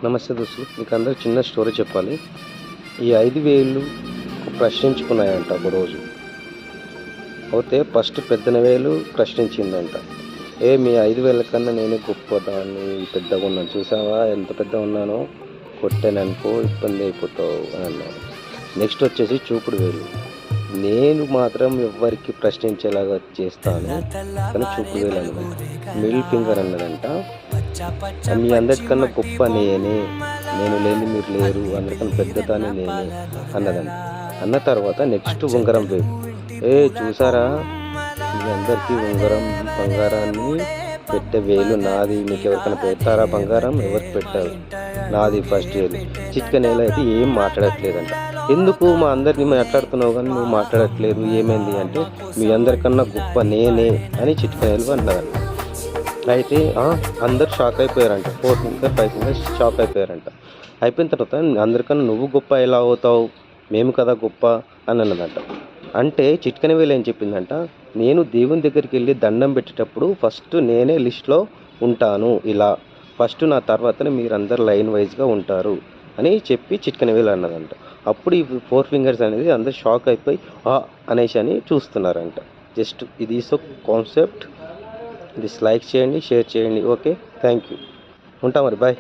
నమస్తే దోస్తులు, మీకు అందరూ చిన్న స్టోరీ చెప్పాలి. ఈ 5 వేళ్ళు ప్రశ్నించుకున్నాయంట ఒకరోజు. అయితే ఫస్ట్ పెద్దన వేలు ప్రశ్నించిందంట, మీ 5 వేల కన్నా నేనే గొప్పదాన్ని, పెద్దగా ఉన్నాను, చూసావా ఎంత పెద్దగా ఉన్నానో, కొట్టాననుకో ఇబ్బంది అయిపోతావు అని అన్నాడు. నెక్స్ట్ వచ్చేసి చూపుడు వేలు, నేను మాత్రం ఎవ్వరికి ప్రశ్నించేలాగా చేస్తాను కానీ చూపుడు వేలు అన్నదంట. మిడిల్ ఫింగర్ అన్నదంట, మీ అందరికన్నా గొప్ప నేనే, నేను లేని మీరు లేరు, అందరికన్నా పెద్దదాన్ని నేనే అన్నదంట. అన్న తర్వాత నెక్స్ట్ ఉంగరం వేలు, చూసారా మీ అందరికీ ఉంగరం బంగారాన్ని పెట్టే వేలు నాది, మీకు ఎవరికైనా పెడతారా బంగారం, ఎవరికి పెట్టారు, నాది ఫస్ట్ వేలు. చిట్కనేలు అయితే ఏం మాట్లాడట్లేదంట. ఎందుకు మా అందరినీ మాట్లాడుతున్నావు కానీ నువ్వు మాట్లాడట్లేదు ఏమైంది అంటే, మీ అందరికన్నా గొప్ప నేనే అని చిట్కనేలు అన్నదంట. అయితే అందరు షాక్ అయిపోయారంట, 4 ఫింగర్ 5 ఫింగర్స్ షాక్ అయిపోయారంట. అయిపోయిన తర్వాత అందరికన్నా నువ్వు గొప్ప ఎలా అవుతావు, మేము కదా గొప్ప అని అన్నదంట. అంటే చిట్కన వేలు ఏం చెప్పిందంట, నేను దేవుని దగ్గరికి వెళ్ళి దండం పెట్టేటప్పుడు ఫస్ట్ నేనే లిస్ట్లో ఉంటాను, ఇలా ఫస్ట్ నా తర్వాతనే మీరందరు లైన్ వైజ్గా ఉంటారు అని చెప్పి చిట్కన వేలు అన్నదంట. అప్పుడు ఈ 4 ఫింగర్స్ అనేది అందరు షాక్ అయిపోయి అనేసి అని చూస్తున్నారంట. జస్ట్ ఇది సో కాన్సెప్ట్. లైక్ చేయండి, షేర్ చేయండి. Okay, thank you. ఉంటా మరి, బాయ్.